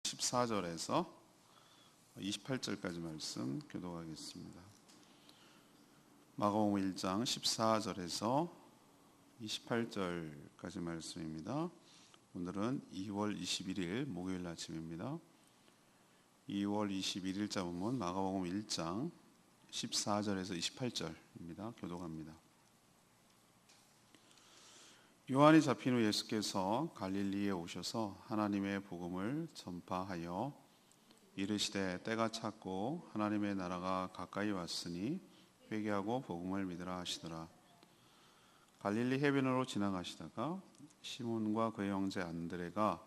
14절에서 28절까지 말씀 교독하겠습니다. 마가복음 1장 14절에서 28절까지 말씀입니다. 오늘은 2월 21일 목요일 아침입니다. 2월 21일 자본문 마가복음 1장 14절에서 28절입니다. 교독합니다. 요한이 잡힌 후 예수께서 갈릴리에 오셔서 하나님의 복음을 전파하여 이르시되 때가 찼고 하나님의 나라가 가까이 왔으니 회개하고 복음을 믿으라 하시더라. 갈릴리 해변으로 지나가시다가 시몬과 그의 형제 안드레가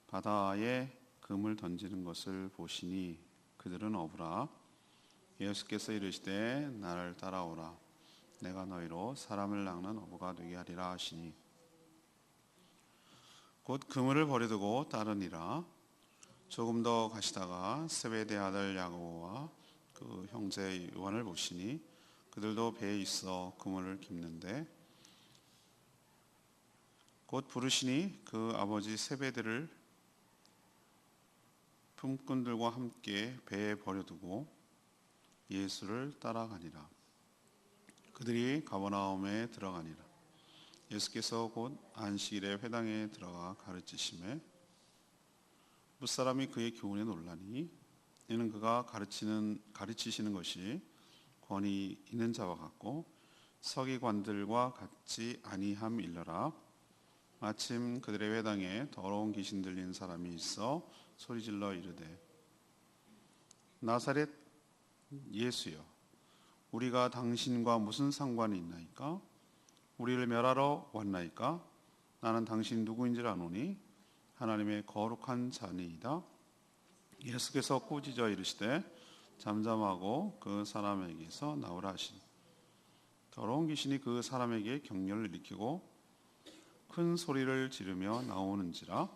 바다에 금을 던지는 것을 보시니 그들은 어부라. 예수께서 이르시되 나를 따라오라. 내가 너희로 사람을 낚는 어부가 되게 하리라 하시니 곧 그물을 버려두고 따르니라. 조금 더 가시다가 세베대 아들 야고보와 그 형제 요한을 보시니 그들도 배에 있어 그물을 깁는데 곧 부르시니 그 아버지 세베대를 품꾼들과 함께 배에 버려두고 예수를 따라가니라. 그들이 가버나움에 들어가니라. 예수께서 곧 안식일에 회당에 들어가 가르치시매 무사람이 그의 교훈에 놀라니 이는 그가 가르치시는 것이 권위 있는 자와 같고 서기관들과 같지 아니함일러라. 마침 그들의 회당에 더러운 귀신 들린 사람이 있어 소리질러 이르되 나사렛 예수여 우리가 당신과 무슨 상관이 있나이까? 우리를 멸하러 왔나이까? 나는 당신 누구인지를 아노니 하나님의 거룩한 자니이다. 예수께서 꾸짖어 이르시되 잠잠하고 그 사람에게서 나오라 하시니 더러운 귀신이 그 사람에게 격렬을 일으키고 큰 소리를 지르며 나오는지라.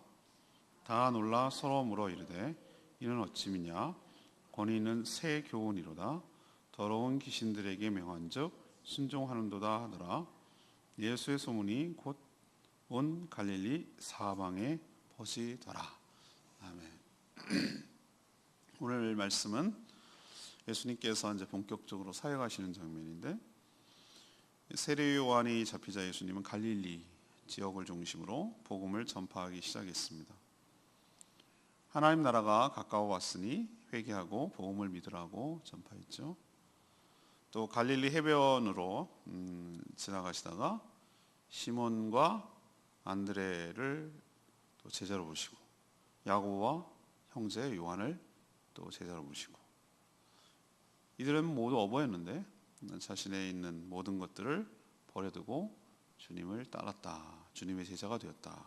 다 놀라 서로 물어 이르되 이는 어찌미냐? 권위 있는 새 교훈이로다. 더러운 귀신들에게 명한즉 순종하는도다 하더라. 예수의 소문이 곧 온 갈릴리 사방에 퍼지더라. 아멘. 오늘 말씀은 예수님께서 이제 본격적으로 사역하시는 장면인데 세례 요한이 잡히자 예수님은 갈릴리 지역을 중심으로 복음을 전파하기 시작했습니다. 하나님 나라가 가까워 왔으니 회개하고 복음을 믿으라고 전파했죠. 또 갈릴리 해변으로 지나가시다가 시몬과 안드레를 또 제자로 부르시고 야고보와 형제 요한을 또 제자로 부르시고 이들은 모두 어부였는데 자신의 있는 모든 것들을 버려두고 주님을 따랐다. 주님의 제자가 되었다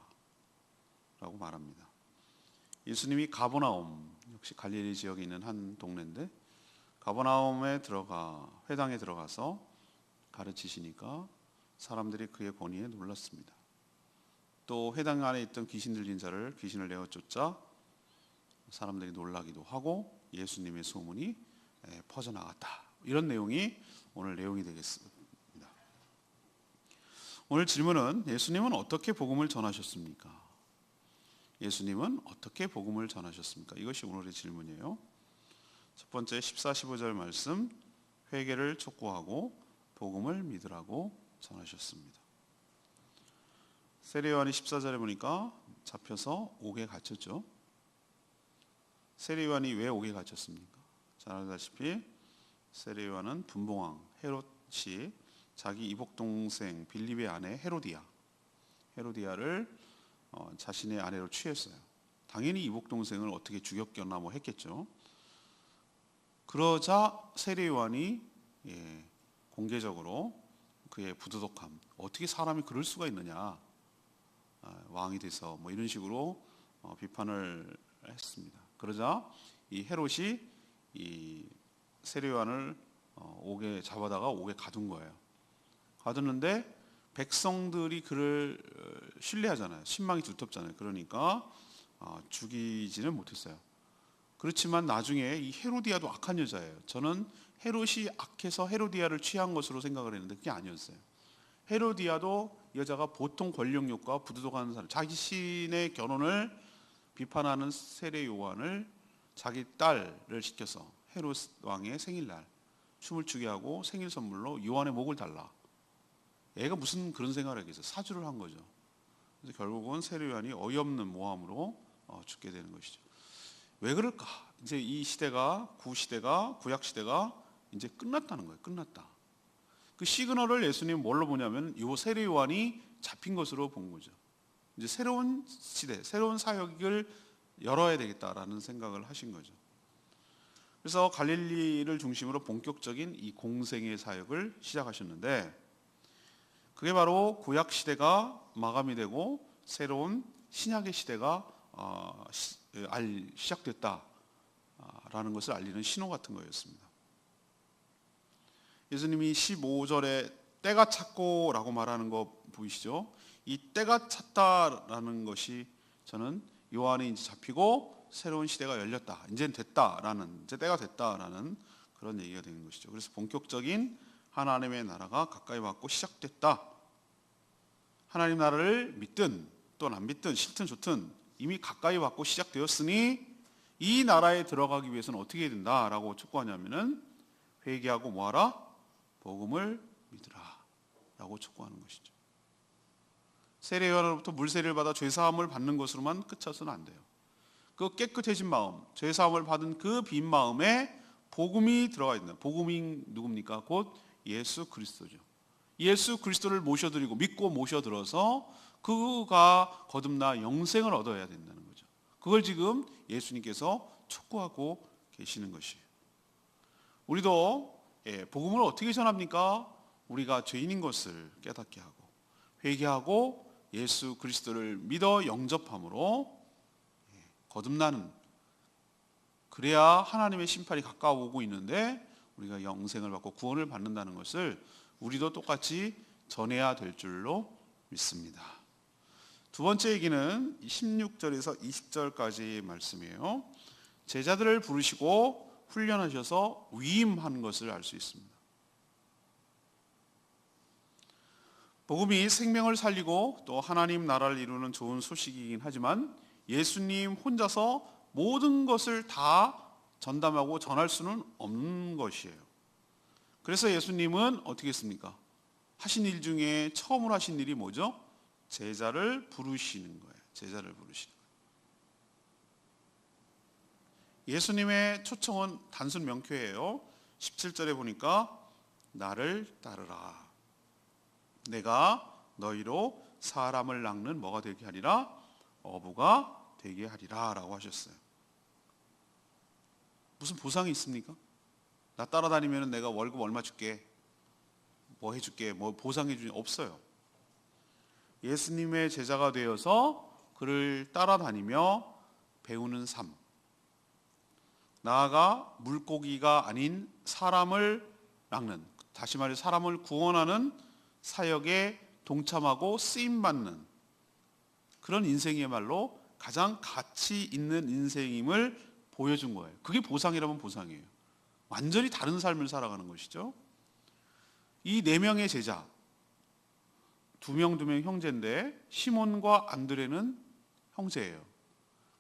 라고 말합니다. 예수님이 가버나움, 역시 갈릴리 지역에 있는 한 동네인데 가버나움에 회당에 들어가서 가르치시니까 사람들이 그의 권위에 놀랐습니다. 또 회당 안에 있던 귀신 들린 자를 귀신을 내어 쫓자 사람들이 놀라기도 하고 예수님의 소문이 퍼져나갔다. 이런 내용이 오늘 내용이 되겠습니다. 오늘 질문은 예수님은 어떻게 복음을 전하셨습니까? 예수님은 어떻게 복음을 전하셨습니까? 이것이 오늘의 질문이에요. 첫 번째 14, 15절 말씀 회개를 촉구하고 복음을 믿으라고 전하셨습니다. 세례 요한이 14절에 보니까 잡혀서 옥에 갇혔죠. 세례 요한이 왜 옥에 갇혔습니까? 잘 알다시피 세례 요한은 분봉왕 헤롯이 자기 이복 동생 빌립의 아내 헤로디아를 자신의 아내로 취했어요. 당연히 이복 동생을 어떻게 죽였거나 뭐 했겠죠. 그러자 세례 요한이 공개적으로 그의 부도덕함, 어떻게 사람이 그럴 수가 있느냐, 왕이 돼서 뭐 이런 식으로 비판을 했습니다. 그러자 이 헤롯이 이 세례 요한을 옥에 잡아다가 옥에 가둔 거예요. 가뒀는데 백성들이 그를 신뢰하잖아요. 신망이 두텁잖아요. 그러니까 죽이지는 못했어요. 그렇지만 나중에 이 헤로디아도 악한 여자예요. 저는 헤롯이 악해서 헤로디아를 취한 것으로 생각을 했는데 그게 아니었어요. 헤로디아도 여자가 보통 권력욕과 부도덕한 사람, 자신의 결혼을 비판하는 세례 요한을 자기 딸을 시켜서 헤롯 왕의 생일날 춤을 추게 하고 생일 선물로 요한의 목을 달라. 애가 무슨 그런 생각을 하겠어요. 사주를 한 거죠. 그래서 결국은 세례 요한이 어이없는 모함으로 죽게 되는 것이죠. 왜 그럴까? 이제 이 시대가 구약 시대가 이제 끝났다는 거예요. 끝났다. 그 시그널을 예수님 뭘로 보냐면 요 세례 요한이 잡힌 것으로 본 거죠. 이제 새로운 시대, 새로운 사역을 열어야 되겠다라는 생각을 하신 거죠. 그래서 갈릴리를 중심으로 본격적인 이 공생의 사역을 시작하셨는데, 그게 바로 구약 시대가 마감이 되고 새로운 신약의 시대가 시작됐다라는 것을 알리는 신호 같은 거였습니다. 예수님이 15절에 때가 찼고라고 말하는 거 보이시죠? 이 때가 찼다라는 것이 저는 요한이 이제 잡히고 새로운 시대가 열렸다, 이제 됐다라는, 이제 때가 됐다라는 그런 얘기가 되는 것이죠. 그래서 본격적인 하나님의 나라가 가까이 왔고 시작됐다. 하나님 나라를 믿든 또는 안 믿든 싫든 좋든 이미 가까이 왔고 시작되었으니 이 나라에 들어가기 위해서는 어떻게 해야 된다라고 촉구하냐면은 회개하고 뭐하라? 복음을 믿으라 라고 촉구하는 것이죠. 세례 요한으로부터 물세례를 받아 죄사함을 받는 것으로만 끝쳐서는 안 돼요. 그 깨끗해진 마음, 죄사함을 받은 그 빈 마음에 복음이 들어가 있는, 복음이 누굽니까? 곧 예수 그리스도죠. 예수 그리스도를 모셔드리고 믿고 모셔들어서 그가 거듭나 영생을 얻어야 된다는 거죠. 그걸 지금 예수님께서 촉구하고 계시는 것이에요. 우리도 복음을 어떻게 전합니까? 우리가 죄인인 것을 깨닫게 하고 회개하고 예수 그리스도를 믿어 영접함으로 거듭나는, 그래야 하나님의 심판이 가까워오고 있는데 우리가 영생을 받고 구원을 받는다는 것을 우리도 똑같이 전해야 될 줄로 믿습니다. 두 번째 얘기는 16절에서 20절까지 말씀이에요. 제자들을 부르시고 훈련하셔서 위임한 것을 알 수 있습니다. 복음이 생명을 살리고 또 하나님 나라를 이루는 좋은 소식이긴 하지만 예수님 혼자서 모든 것을 다 전담하고 전할 수는 없는 것이에요. 그래서 예수님은 어떻게 했습니까? 하신 일 중에 처음으로 하신 일이 뭐죠? 제자를 부르시는 거예요. 제자를 부르시는 거예요. 예수님의 초청은 단순 명쾌해요. 17절에 보니까 나를 따르라. 내가 너희로 사람을 낚는 뭐가 되게 하리라? 어부가 되게 하리라 라고 하셨어요. 무슨 보상이 있습니까? 나 따라다니면 내가 월급 얼마 줄게, 뭐 해줄게, 뭐 보상해 주니 없어요. 예수님의 제자가 되어서 그를 따라다니며 배우는 삶, 나아가 물고기가 아닌 사람을 낚는, 다시 말해 사람을 구원하는 사역에 동참하고 쓰임받는 그런 인생이야말로 가장 가치 있는 인생임을 보여준 거예요. 그게 보상이라면 보상이에요. 완전히 다른 삶을 살아가는 것이죠. 이 네 명의 제자, 두 명 형제인데 시몬과 안드레는 형제예요.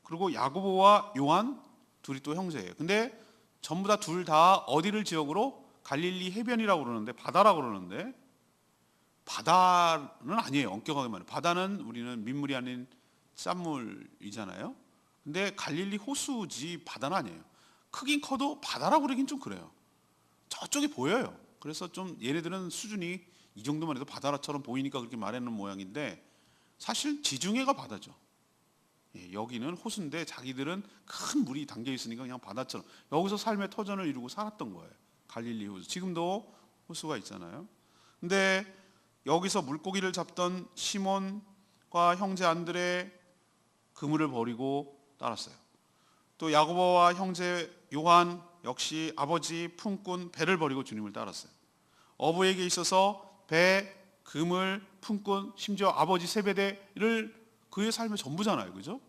그리고 야고보와 요한 둘이 또 형제예요. 근데 전부 다 둘 다 어디를 지역으로? 갈릴리 해변이라고 그러는데, 바다라고 그러는데, 바다는 아니에요. 엄격하게 말하면 바다는 우리는 민물이 아닌 짠물이잖아요. 근데 갈릴리 호수지 바다는 아니에요. 크긴 커도 바다라고 그러긴 좀 그래요. 저쪽이 보여요. 그래서 좀 얘네들은 수준이 이 정도만 해도 바다처럼 보이니까 그렇게 말하는 모양인데 사실 지중해가 바다죠. 여기는 호수인데 자기들은 큰 물이 담겨 있으니까 그냥 바다처럼 여기서 삶의 터전을 이루고 살았던 거예요. 갈릴리 호수. 지금도 호수가 있잖아요. 근데 여기서 물고기를 잡던 시몬과 형제 안드레 그물을 버리고 따랐어요. 또 야고보와 형제 요한 역시 아버지 품꾼 배를 버리고 주님을 따랐어요. 어부에게 있어서 배, 그물, 품꾼, 심지어 아버지 세베대를 그의 삶의 전부잖아요. 그죠?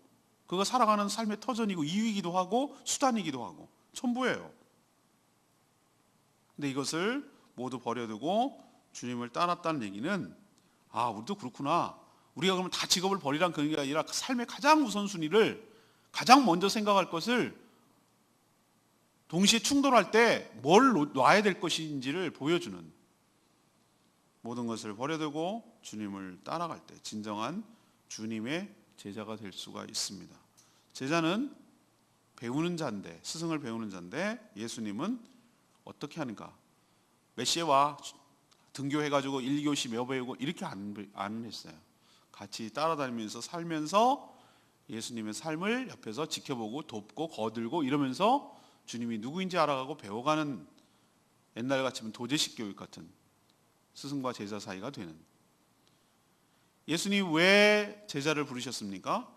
그가 살아가는 삶의 터전이고 이유이기도 하고 수단이기도 하고 전부예요. 근데 이것을 모두 버려두고 주님을 따랐다는 얘기는 우리도 그렇구나. 우리가 그러면 다 직업을 버리란 그게 아니라 삶의 가장 우선순위를 가장 먼저 생각할 것을 동시에 충돌할 때 뭘 놔야 될 것인지를 보여주는, 모든 것을 버려두고 주님을 따라갈 때 진정한 주님의 제자가 될 수가 있습니다. 제자는 배우는 자인데, 스승을 배우는 자인데, 예수님은 어떻게 하는가? 메시와 등교해가지고 1교시 몇 배우고 이렇게 안 했어요. 같이 따라다니면서 살면서 예수님의 삶을 옆에서 지켜보고 돕고 거들고 이러면서 주님이 누구인지 알아가고 배워가는, 옛날 같으면 도제식 교육 같은 스승과 제자 사이가 되는. 예수님 왜 제자를 부르셨습니까?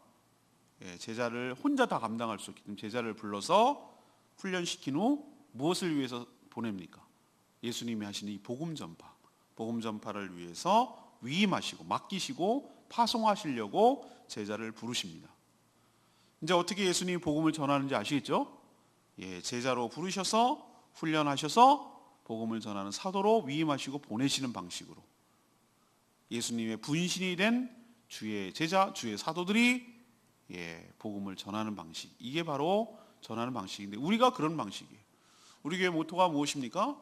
제자를 혼자 다 감당할 수 없기 때문에 제자를 불러서 훈련시킨 후 무엇을 위해서 보냅니까? 예수님이 하시는 이 복음 전파, 복음 전파를 위해서 위임하시고 맡기시고 파송하시려고 제자를 부르십니다. 이제 어떻게 예수님이 복음을 전하는지 아시겠죠? 제자로 부르셔서 훈련하셔서 복음을 전하는 사도로 위임하시고 보내시는 방식으로, 예수님의 분신이 된 주의 제자, 주의 사도들이 복음을 전하는 방식, 이게 바로 전하는 방식인데, 우리가 그런 방식이에요. 우리 교회 모토가 무엇입니까?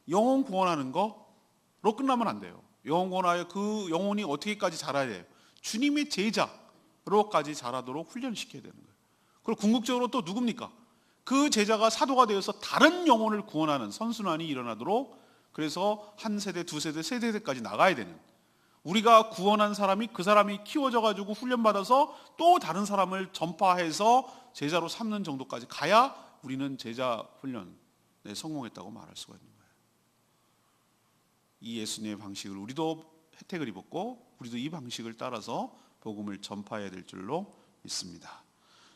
영혼 구원하는 거로 끝나면 안 돼요. 영혼 구원하여 그 영혼이 어떻게까지 자라야 돼요? 주님의 제자로까지 자라도록 훈련시켜야 되는 거예요. 그리고 궁극적으로 또 누굽니까? 그 제자가 사도가 되어서 다른 영혼을 구원하는 선순환이 일어나도록, 그래서 한 세대, 두 세대, 세 세대까지 나가야 되는, 우리가 구원한 사람이 그 사람이 키워져 가지고 훈련받아서 또 다른 사람을 전파해서 제자로 삼는 정도까지 가야 우리는 제자 훈련에 성공했다고 말할 수가 있는 거예요. 이 예수님의 방식을 우리도 혜택을 입었고, 우리도 이 방식을 따라서 복음을 전파해야 될 줄로 믿습니다.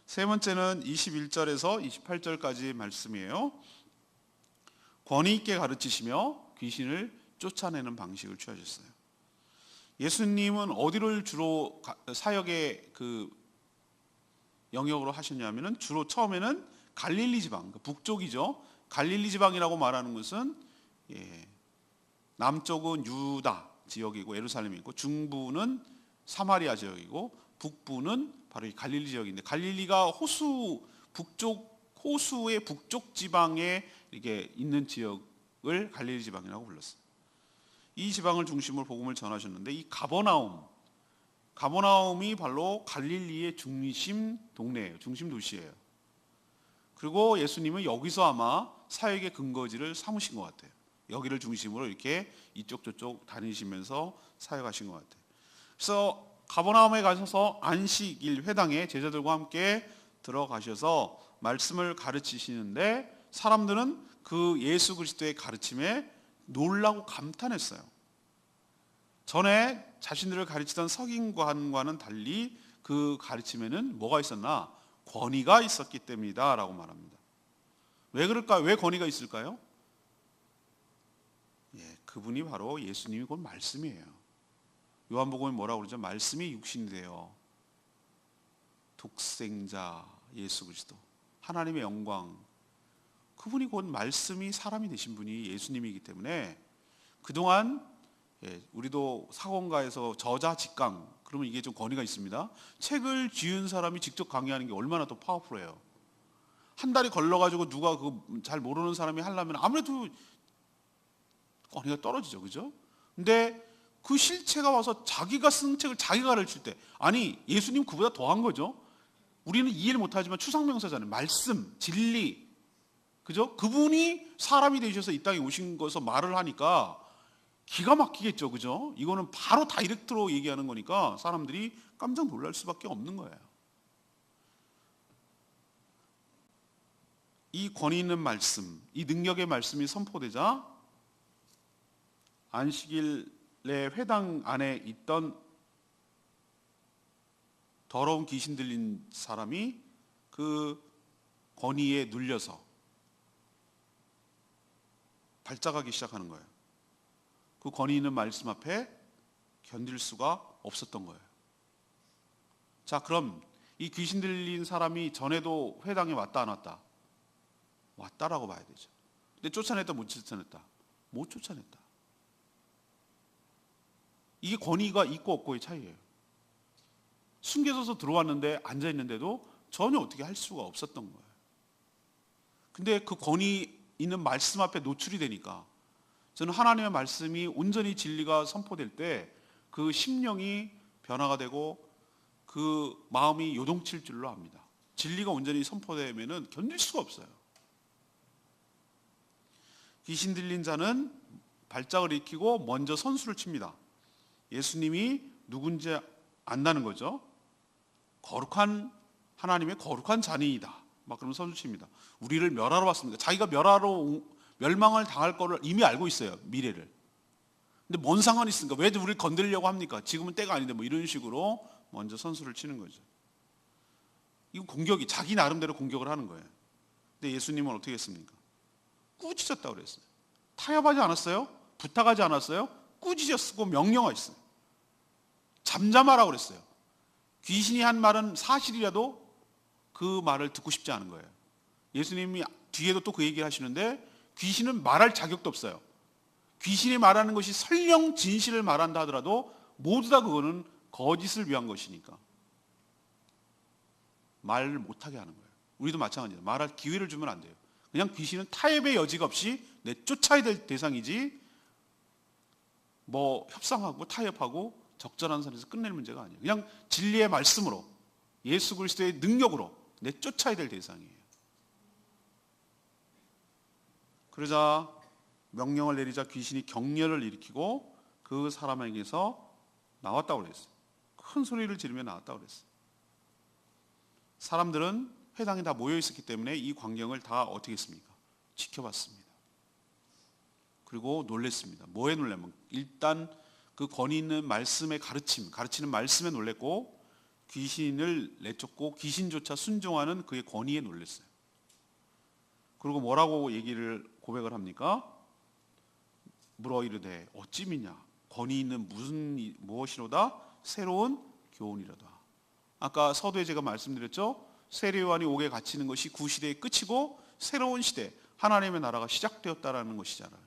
세 번째는 21절에서 28절까지 말씀이에요. 권위 있게 가르치시며 귀신을 쫓아내는 방식을 취하셨어요. 예수님은 어디를 주로 사역의 그 영역으로 하셨냐면은, 주로 처음에는 갈릴리 지방, 북쪽이죠. 갈릴리 지방이라고 말하는 것은 남쪽은 유다 지역이고 예루살렘이고, 중부는 사마리아 지역이고, 북부는 바로 이 갈릴리 지역인데, 갈릴리가 호수 북쪽, 호수의 북쪽 지방에 이렇게 있는 지역을 갈릴리 지방이라고 불렀어요. 이 지방을 중심으로 복음을 전하셨는데, 이 가버나움이 바로 갈릴리의 중심 동네예요. 중심 도시예요. 그리고 예수님은 여기서 아마 사역의 근거지를 삼으신 것 같아요. 여기를 중심으로 이렇게 이쪽 저쪽 다니시면서 사역하신 것 같아요. 그래서 가버나움에 가셔서 안식일 회당에 제자들과 함께 들어가셔서 말씀을 가르치시는데, 사람들은 그 예수 그리스도의 가르침에 놀라고 감탄했어요. 전에 자신들을 가르치던 서기관과는 달리 그 가르침에는 뭐가 있었나? 권위가 있었기 때문이다 라고 말합니다. 왜 그럴까요? 왜 권위가 있을까요? 그분이 바로 예수님이 곧 말씀이에요. 요한복음에 뭐라고 그러죠? 말씀이 육신이 되어 독생자 예수 그리스도, 하나님의 영광, 그분이 곧 말씀이 사람이 되신 분이 예수님이기 때문에, 그동안 우리도 사공가에서 저자 직강, 그러면 이게 좀 권위가 있습니다. 책을 지은 사람이 직접 강의하는 게 얼마나 더 파워풀해요. 한 달이 걸러가지고 누가 그 잘 모르는 사람이 하려면 아무래도 권위가 떨어지죠, 그죠? 근데 그 실체가 와서 자기가 쓴 책을 자기가 가르칠 때, 아니 예수님 그보다 더한 거죠. 우리는 이해를 못하지만 추상명사잖아요. 말씀, 진리, 그죠? 그분이 사람이 되셔서 이 땅에 오신 것에서 말을 하니까 기가 막히겠죠, 그죠? 이거는 바로 다이렉트로 얘기하는 거니까 사람들이 깜짝 놀랄 수밖에 없는 거예요. 이 권위 있는 말씀, 이 능력의 말씀이 선포되자 안식일의 회당 안에 있던 더러운 귀신 들린 사람이 그 권위에 눌려서 발작하기 시작하는 거예요. 그 권위 있는 말씀 앞에 견딜 수가 없었던 거예요. 자, 그럼 이 귀신 들린 사람이 전에도 회당에 왔다 안 왔다? 왔다라고 봐야 되죠. 근데 쫓아냈다 못 쫓아냈다? 못 쫓아냈다. 이게 권위가 있고 없고의 차이예요. 숨겨져서 들어왔는데 앉아있는데도 전혀 어떻게 할 수가 없었던 거예요. 근데 그 권위 있는 말씀 앞에 노출이 되니까 저는 하나님의 말씀이 온전히 진리가 선포될 때 그 심령이 변화가 되고 그 마음이 요동칠 줄로 압니다. 진리가 온전히 선포되면 견딜 수가 없어요. 귀신 들린 자는 발작을 일으키고 먼저 선수를 칩니다. 예수님이 누군지 안다는 거죠. 거룩한 하나님의 거룩한 자녀이다. 막 그러면 선수 칩니다. 우리를 멸하러 왔습니다. 자기가 멸망을 당할 거를 이미 알고 있어요. 미래를. 근데 뭔 상관이 있습니까? 왜 우리를 건드리려고 합니까? 지금은 때가 아닌데 뭐 이런 식으로 먼저 선수를 치는 거죠. 이거 공격이 자기 나름대로 공격을 하는 거예요. 근데 예수님은 어떻게 했습니까? 꾸짖었다고 그랬어요. 타협하지 않았어요? 부탁하지 않았어요? 꾸짖었고 명령하셨어요. 잠잠하라고 그랬어요. 귀신이 한 말은 사실이라도 그 말을 듣고 싶지 않은 거예요. 예수님이 뒤에도 또 그 얘기를 하시는데 귀신은 말할 자격도 없어요. 귀신이 말하는 것이 설령 진실을 말한다 하더라도 모두 다 그거는 거짓을 위한 것이니까 말을 못하게 하는 거예요. 우리도 마찬가지예요. 말할 기회를 주면 안 돼요. 그냥 귀신은 타협의 여지가 없이 내쫓아야 될 대상이지 뭐 협상하고 타협하고 적절한 선에서 끝낼 문제가 아니에요. 그냥 진리의 말씀으로 예수 그리스도의 능력으로 내쫓아야 될 대상이에요. 그러자 명령을 내리자 귀신이 격렬을 일으키고 그 사람에게서 나왔다고 그랬어요. 큰 소리를 지르며 나왔다고 그랬어요. 사람들은 회당에 다 모여 있었기 때문에 이 광경을 다 어떻게 했습니까? 지켜봤습니다. 그리고 놀랬습니다. 뭐에 놀라면 일단 그 권위 있는 말씀의 가르치는 말씀에 놀랬고 귀신을 내쫓고 귀신조차 순종하는 그의 권위에 놀랐어요. 그리고 뭐라고 얘기를 고백을 합니까? 물어 이르되 어찌 미냐 권위 있는 무엇이로다 새로운 교훈이로다. 아까 서두에 제가 말씀드렸죠. 세례요한이 옥에 갇히는 것이 구시대의 끝이고 새로운 시대 하나님의 나라가 시작되었다라는 것이잖아요.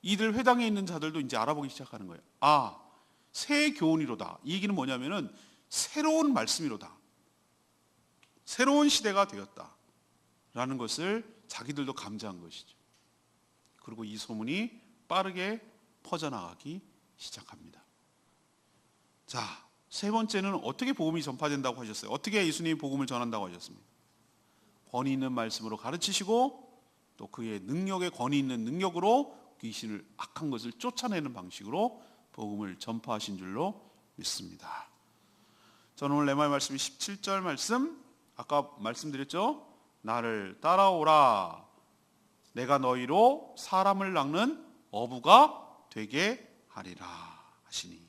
이들 회당에 있는 자들도 이제 알아보기 시작하는 거예요. 아, 새 교훈이로다. 이 얘기는 뭐냐면은 새로운 말씀이로다. 새로운 시대가 되었다라는 것을 자기들도 감지한 것이죠. 그리고 이 소문이 빠르게 퍼져나가기 시작합니다. 자, 세 번째는 어떻게 복음이 전파된다고 하셨어요? 어떻게 예수님이 복음을 전한다고 하셨습니까? 권위 있는 말씀으로 가르치시고 또 그의 능력에 권위 있는 능력으로 귀신을 악한 것을 쫓아내는 방식으로 복음을 전파하신 줄로 믿습니다. 저는 오늘 레마의 말씀이 17절 말씀 아까 말씀드렸죠? 나를 따라오라 내가 너희로 사람을 낚는 어부가 되게 하리라 하시니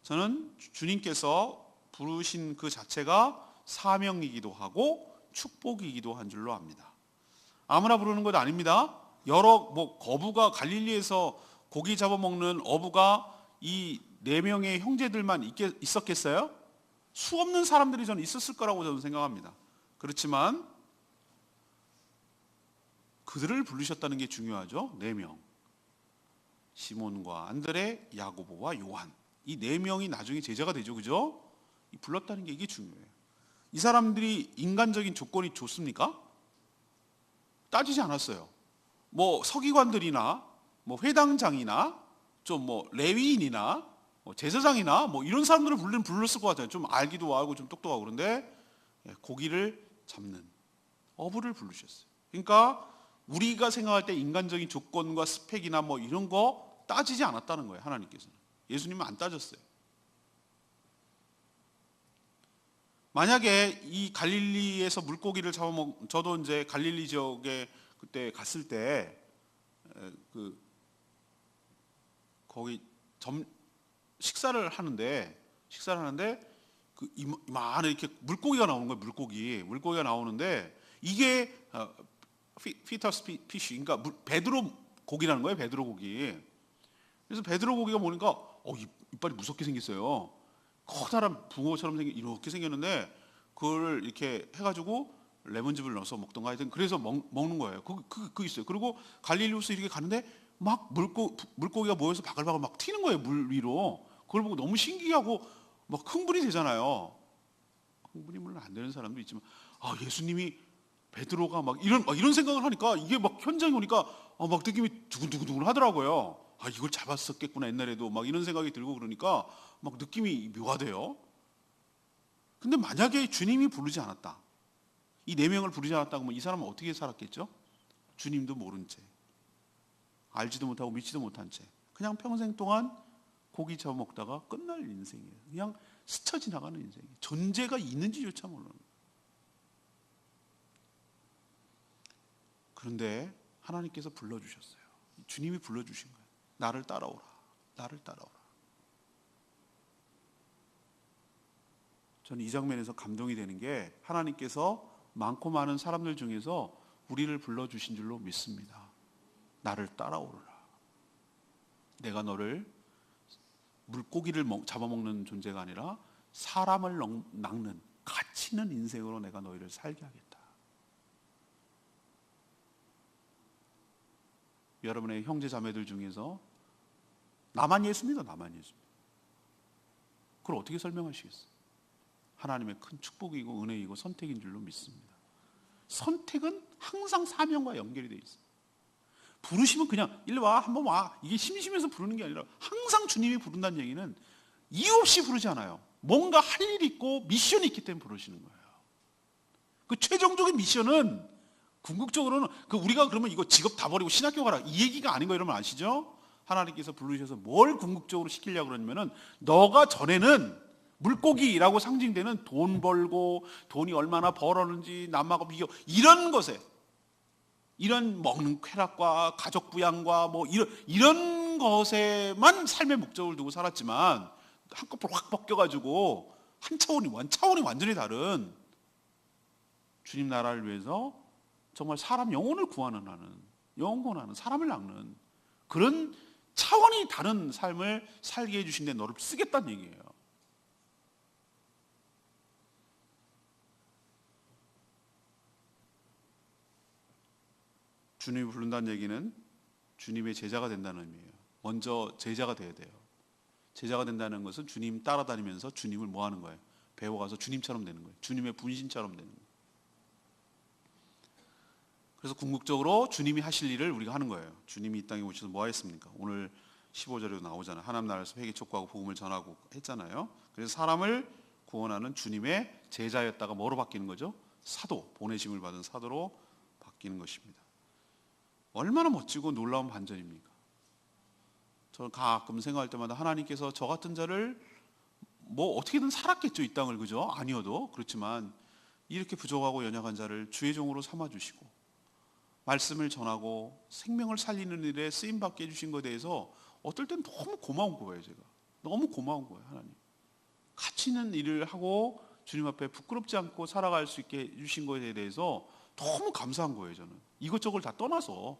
저는 주님께서 부르신 그 자체가 사명이기도 하고 축복이기도 한 줄로 압니다. 아무나 부르는 것 아닙니다. 거부가 갈릴리에서 고기 잡아먹는 어부가 이 4명의 형제들만 있었겠어요? 수없는 사람들이 저는 있었을 거라고 저는 생각합니다. 그렇지만 그들을 부르셨다는 게 중요하죠. 4명. 시몬과 안드레, 야고보와 요한. 이 4명이 나중에 제자가 되죠. 그죠? 불렀다는 게 이게 중요해요. 이 사람들이 인간적인 조건이 좋습니까? 따지지 않았어요. 뭐 서기관들이나 뭐 회당장이나 좀 뭐 레위인이나 뭐 제사장이나 뭐 이런 사람들을 불렀을 것 같아요. 좀 알기도 하고 좀 똑똑하고. 그런데 고기를 잡는 어부를 부르셨어요. 그러니까 우리가 생각할 때 인간적인 조건과 스펙이나 뭐 이런 거 따지지 않았다는 거예요. 하나님께서는. 예수님은 안 따졌어요. 만약에 이 갈릴리에서 물고기를 저도 이제 갈릴리 지역에 그때 갔을 때 거기 식사를 하는데 그 이만한 이렇게 물고기가 나오는 거예요. 물고기가 나오는데 이게 피터스 피쉬, 그러니까 베드로 고기라는 거예요. 베드로 고기. 그래서 베드로 고기가 보니까 이빨이 무섭게 생겼어요. 커다란 붕어처럼 이렇게 생겼는데 그걸 이렇게 해가지고 레몬즙을 넣어서 먹던가 하여튼 그래서 먹는 거예요. 그 있어요. 그리고 갈릴리우스 이렇게 가는데 막 물고기가 모여서 바글바글 막 튀는 거예요. 물 위로. 그걸 보고 너무 신기하고 막 흥분이 되잖아요. 흥분이 물론 안 되는 사람도 있지만, 예수님이 베드로가 막 이런 생각을 하니까 이게 막 현장에 오니까 막 느낌이 두근두근 하더라고요. 이걸 잡았었겠구나 옛날에도, 막 이런 생각이 들고 그러니까 막 느낌이 묘하대요. 근데 만약에 주님이 부르지 않았다, 이 네 명을 부르지 않았다 그러면 이 사람은 어떻게 살았겠죠? 주님도 모른 채, 알지도 못하고 믿지도 못한 채 그냥 평생 동안 고기 잡아먹다가 끝날 인생이에요. 그냥 스쳐 지나가는 인생이에요. 존재가 있는지조차 모르는 거예요. 그런데 하나님께서 불러주셨어요. 주님이 불러주신 거예요. 나를 따라오라. 나를 따라오라. 저는 이 장면에서 감동이 되는 게, 하나님께서 많고 많은 사람들 중에서 우리를 불러주신 줄로 믿습니다. 나를 따라오라. 내가 너를 물고기를 잡아먹는 존재가 아니라 사람을 낚는 가치 있는 인생으로 내가 너희를 살게 하겠다. 여러분의 형제 자매들 중에서 나만 예수입니다. 나만 예수입니다. 그걸 어떻게 설명하시겠어요? 하나님의 큰 축복이고 은혜이고 선택인 줄로 믿습니다. 선택은 항상 사명과 연결이 되어 있어요. 부르시면 그냥 일로 와, 한번 와, 이게 심심해서 부르는 게 아니라 항상 주님이 부른다는 얘기는 이유 없이 부르지 않아요. 뭔가 할 일이 있고 미션이 있기 때문에 부르시는 거예요. 그 최종적인 미션은 궁극적으로는 우리가 그러면 이거 직업 다 버리고 신학교 가라 이 얘기가 아닌 거 여러분 아시죠? 하나님께서 부르셔서 뭘 궁극적으로 시키려고 그러냐면은, 너가 전에는 물고기라고 상징되는 돈 벌고 돈이 얼마나 벌었는지 남하고 비교, 이런 것에, 이런 먹는 쾌락과 가족 부양과 뭐 이런 것에만 삶의 목적을 두고 살았지만, 한꺼풀 확 벗겨가지고 한 차원이 완전히 다른 주님 나라를 위해서 정말 사람 영혼을 구원하는, 영원하는, 사람을 낚는 그런 차원이 다른 삶을 살게 해주신 데 너를 쓰겠다는 얘기예요. 주님이 부른다는 얘기는 주님의 제자가 된다는 의미예요. 먼저 제자가 돼야 돼요. 제자가 된다는 것은 주님 따라다니면서 주님을 뭐 하는 거예요? 배워가서 주님처럼 되는 거예요. 주님의 분신처럼 되는 거예요. 그래서 궁극적으로 주님이 하실 일을 우리가 하는 거예요. 주님이 이 땅에 오셔서 뭐 하셨습니까? 오늘 15절에도 나오잖아요. 하나님 나라에서 회개 촉구하고 복음을 전하고 했잖아요. 그래서 사람을 구원하는 주님의 제자였다가 뭐로 바뀌는 거죠? 사도, 보내심을 받은 사도로 바뀌는 것입니다. 얼마나 멋지고 놀라운 반전입니까? 저는 가끔 생각할 때마다 하나님께서 저 같은 자를 뭐 어떻게든 살았겠죠, 이 땅을. 그죠? 아니어도 그렇지만 이렇게 부족하고 연약한 자를 주의 종으로 삼아주시고 말씀을 전하고 생명을 살리는 일에 쓰임받게 해주신 것에 대해서 어떨 땐 너무 고마운 거예요. 제가 너무 고마운 거예요. 하나님 가치 있는 일을 하고 주님 앞에 부끄럽지 않고 살아갈 수 있게 해주신 것에 대해서 너무 감사한 거예요. 저는 이것저것 다 떠나서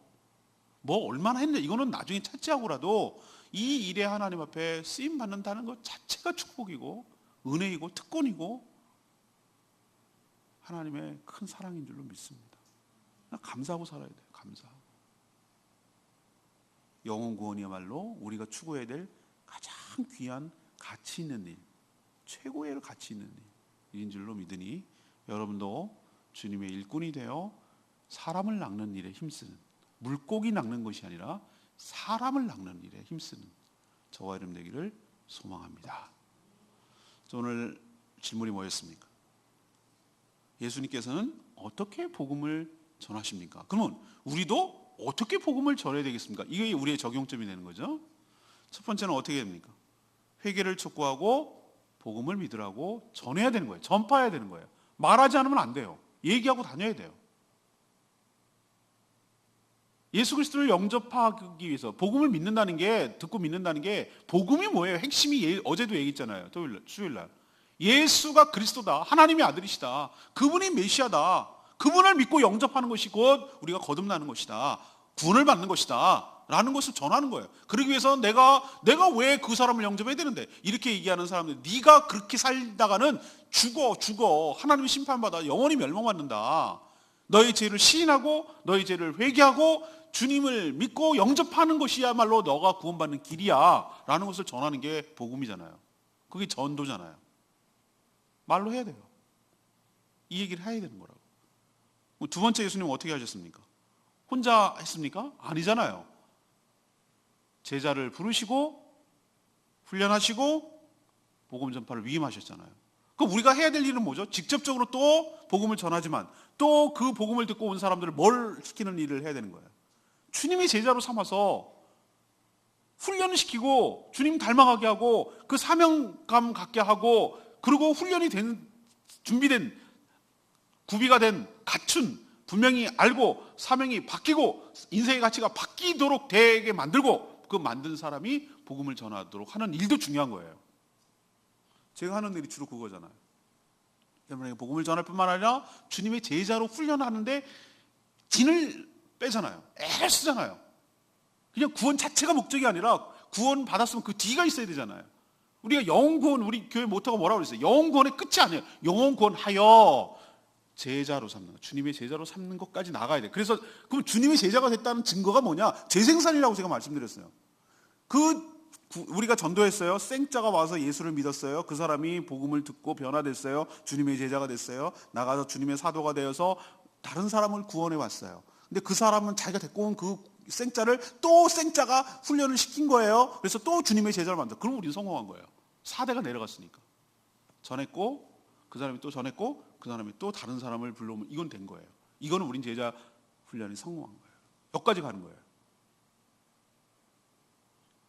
뭐 얼마나 했는데 이거는 나중에 차지하고라도 이 일에 하나님 앞에 쓰임받는다는 것 자체가 축복이고 은혜이고 특권이고 하나님의 큰 사랑인 줄로 믿습니다. 감사하고 살아야 돼요. 감사하고. 영혼 구원이야말로 우리가 추구해야 될 가장 귀한 가치 있는 일, 최고의 가치 있는 일인 줄로 믿으니 여러분도 주님의 일꾼이 되어 사람을 낚는 일에 힘쓰는, 물고기 낚는 것이 아니라 사람을 낚는 일에 힘쓰는 저와 여러분 되기를 소망합니다. 오늘 질문이 뭐였습니까? 예수님께서는 어떻게 복음을 전하십니까? 그러면 우리도 어떻게 복음을 전해야 되겠습니까? 이게 우리의 적용점이 되는 거죠. 첫 번째는 어떻게 됩니까? 회개를 촉구하고 복음을 믿으라고 전해야 되는 거예요. 전파해야 되는 거예요. 말하지 않으면 안 돼요. 얘기하고 다녀야 돼요. 예수 그리스도를 영접하기 위해서 복음을 믿는다는 게, 듣고 믿는다는 게, 복음이 뭐예요? 핵심이 어제도 얘기했잖아요. 수요일날 예수가 그리스도다, 하나님의 아들이시다, 그분이 메시아다, 그분을 믿고 영접하는 것이 곧 우리가 거듭나는 것이다, 구원을 받는 것이다 라는 것을 전하는 거예요. 그러기 위해서 내가 왜 그 사람을 영접해야 되는데, 이렇게 얘기하는 사람들, 네가 그렇게 살다가는 죽어 하나님의 심판받아 영원히 멸망받는다, 너의 죄를 시인하고 너의 죄를 회개하고 주님을 믿고 영접하는 것이야말로 너가 구원받는 길이야 라는 것을 전하는 게 복음이잖아요. 그게 전도잖아요. 말로 해야 돼요. 이 얘기를 해야 되는 거라고. 두 번째 예수님은 어떻게 하셨습니까? 혼자 했습니까? 아니잖아요. 제자를 부르시고 훈련하시고 복음 전파를 위임하셨잖아요. 그럼 우리가 해야 될 일은 뭐죠? 직접적으로 또 복음을 전하지만 또 그 복음을 듣고 온 사람들을 뭘 시키는 일을 해야 되는 거예요. 주님의 제자로 삼아서 훈련을 시키고 주님 닮아가게 하고 그 사명감 갖게 하고, 그리고 훈련이 된, 준비된, 구비가 된, 갖춘, 분명히 알고 사명이 바뀌고 인생의 가치가 바뀌도록 되게 만들고, 그 만든 사람이 복음을 전하도록 하는 일도 중요한 거예요. 제가 하는 일이 주로 그거잖아요. 여러분에게 복음을 전할 뿐만 아니라 주님의 제자로 훈련하는데 진을 빼잖아요. 애를 쓰잖아요. 그냥 구원 자체가 목적이 아니라 구원 받았으면 그 뒤가 있어야 되잖아요. 우리가 영혼 구원, 우리 교회 모토가 뭐라고 그랬어요? 영혼 구원의 끝이 아니에요. 영혼 구원하여 제자로 삼는 것, 주님의 제자로 삼는 것까지 나가야 돼요. 그래서 그럼 주님의 제자가 됐다는 증거가 뭐냐? 재생산이라고 제가 말씀드렸어요. 우리가 전도했어요. 생자가 와서 예수를 믿었어요. 그 사람이 복음을 듣고 변화됐어요. 주님의 제자가 됐어요. 나가서 주님의 사도가 되어서 다른 사람을 구원해 왔어요. 근데 그 사람은 자기가 데리고 온 그 생자를 또 생자가 훈련을 시킨 거예요. 그래서 또 주님의 제자를 만들어. 그럼 우리는 성공한 거예요. 4대가 내려갔으니까. 전했고 그 사람이 또 전했고 그 사람이 또 다른 사람을 불러오면 이건 된 거예요. 이거는 우린 제자 훈련이 성공한 거예요. 여기까지 가는 거예요.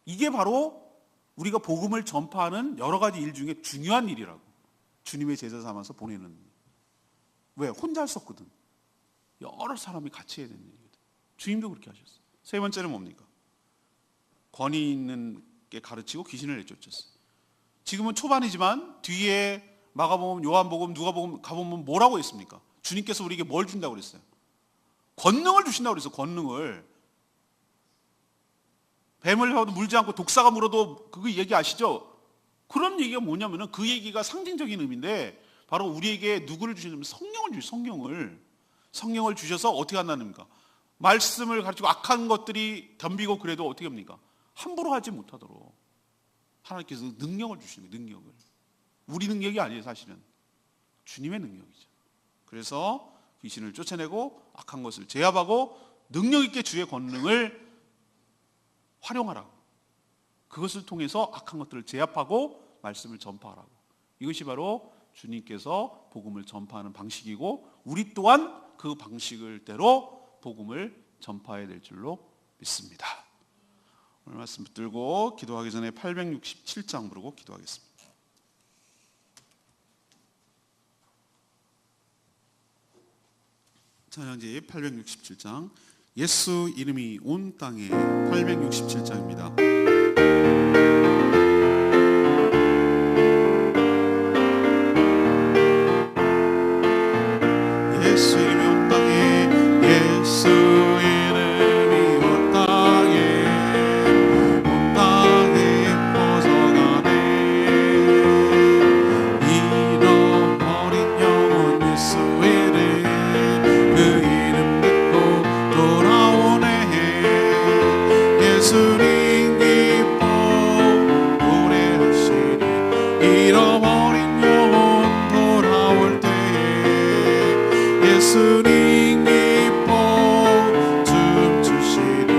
이게 바로 우리가 복음을 전파하는 여러 가지 일 중에 중요한 일이라고. 주님의 제자 삼아서 보내는. 왜? 혼자 할 수 없거든. 여러 사람이 같이 해야 되는 일이거든. 주님도 그렇게 하셨어요. 세 번째는 뭡니까? 권위 있는 게 가르치고 귀신을 내쫓았어요. 지금은 초반이지만 뒤에 마가복음, 요한복음, 누가복음 가보면 뭐라고 했습니까? 주님께서 우리에게 뭘 준다고 그랬어요? 권능을 주신다고 그랬어요. 권능을. 뱀을 해도 물지 않고 독사가 물어도 그거 얘기 아시죠? 그런 얘기가 뭐냐면은 그 얘기가 상징적인 의미인데 바로 우리에게 누구를 주시냐면 성령을 주셔요. 성령을 주셔서 어떻게 한다는가? 말씀을 가르치고 악한 것들이 덤비고 그래도 어떻게 합니까? 함부로 하지 못하도록 하나님께서 능력을 주시는 거예요. 능력을. 우리 능력이 아니에요. 사실은 주님의 능력이죠. 그래서 귀신을 쫓아내고 악한 것을 제압하고 능력 있게 주의 권능을 활용하라고. 그것을 통해서 악한 것들을 제압하고 말씀을 전파하라고. 이것이 바로 주님께서 복음을 전파하는 방식이고 우리 또한 그 방식을 대로 복음을 전파해야 될 줄로 믿습니다. 오늘 말씀 붙들고 기도하기 전에 867장 부르고 기도하겠습니다. 찬양집 867장, 예수 이름이 온 땅에 867장입니다. 예수 이름이 온 땅에, 예수 이름이 온 땅에, 온 땅에 퍼져가네. 잃어버린 영혼 예수 이름, 그 이름 듣고 돌아오네. 예수님 기뻐 노래하시리. 잃어버린 영혼 돌아올 때에 예수님 기뻐 춤추시리.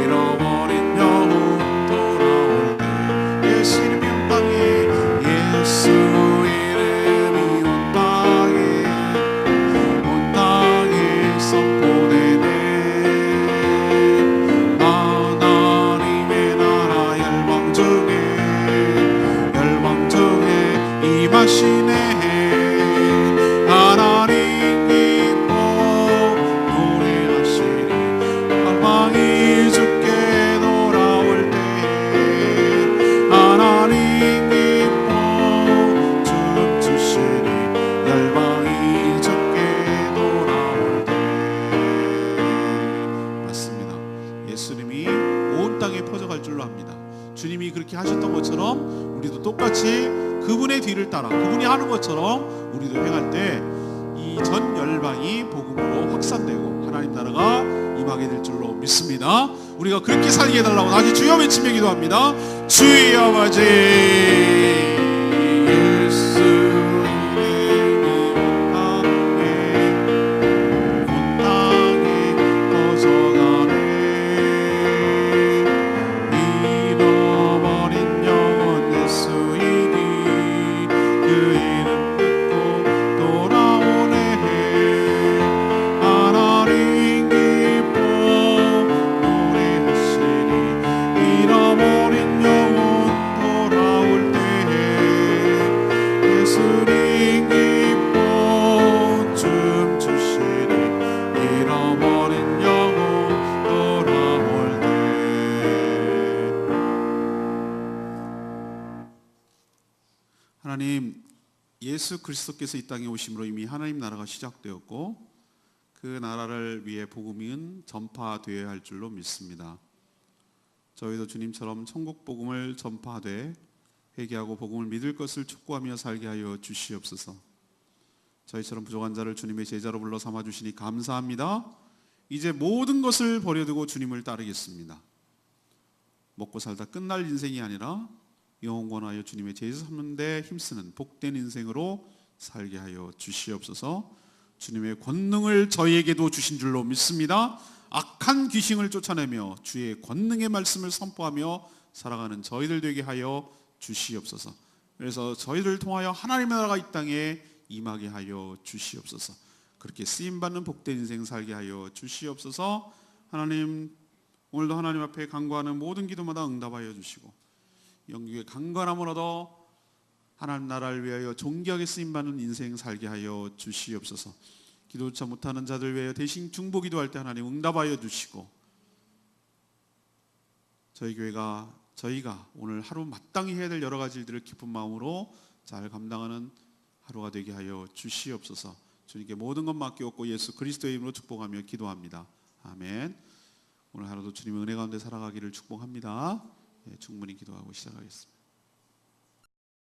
잃어버린 영혼 돌아올 때 예수 이름이 온 땅에, 예수 이름이 온 땅에, 온 땅에 선포되네. 하나님의 나라 열방 중에 임하시네. 하나님 기뻐 노래하시리. 열방이 주께 돌아올 때 하나님 기뻐 춤추시리. 열방이 주께 돌아올 때. 맞습니다. 예수님이 온 땅에 퍼져갈 줄로 합니다. 주님이 그렇게 하셨던 것처럼 우리도 똑같이 그분의 뒤를 따라 그분이 하는 것처럼 우리도 행할 때 이 전 열방이 복음으로 확산되고 하나님 나라가 임하게 될 줄로 믿습니다. 우리가 그렇게 살게 해달라고 다시 주여 외치며 기도합니다. 주의 아버지, 예수 이름이 온 예수 그리스도께서 이 땅에 오심으로 이미 하나님 나라가 시작되었고 그 나라를 위해 복음은 전파되어야 할 줄로 믿습니다. 저희도 주님처럼 천국 복음을 전파하되 회개하고 복음을 믿을 것을 촉구하며 살게 하여 주시옵소서. 저희처럼 부족한 자를 주님의 제자로 불러 삼아 주시니 감사합니다. 이제 모든 것을 버려두고 주님을 따르겠습니다. 먹고 살다 끝날 인생이 아니라 영원하여 주님의 제자 삼는 데 힘쓰는 복된 인생으로 살게 하여 주시옵소서. 주님의 권능을 저희에게도 주신 줄로 믿습니다. 악한 귀신을 쫓아내며 주의 권능의 말씀을 선포하며 살아가는 저희들 되게 하여 주시옵소서. 그래서 저희들을 통하여 하나님의 나라가 이 땅에 임하게 하여 주시옵소서. 그렇게 쓰임받는 복된 인생 살게 하여 주시옵소서. 하나님, 오늘도 하나님 앞에 간구하는 모든 기도마다 응답하여 주시고 영육의 강건함을 얻어 하나님 나라를 위하여 존귀하게 쓰임받는 인생 살게 하여 주시옵소서. 기도조차 못하는 자들 위하여 대신 중보 기도할 때 하나님 응답하여 주시고 저희 교회가 저희가 오늘 하루 마땅히 해야 될 여러 가지 일들을 기쁜 마음으로 잘 감당하는 하루가 되게 하여 주시옵소서. 주님께 모든 것 맡기옵고 예수 그리스도의 이름으로 축복하며 기도합니다. 아멘. 오늘 하루도 주님의 은혜 가운데 살아가기를 축복합니다. 충분히 기도하고 시작하겠습니다.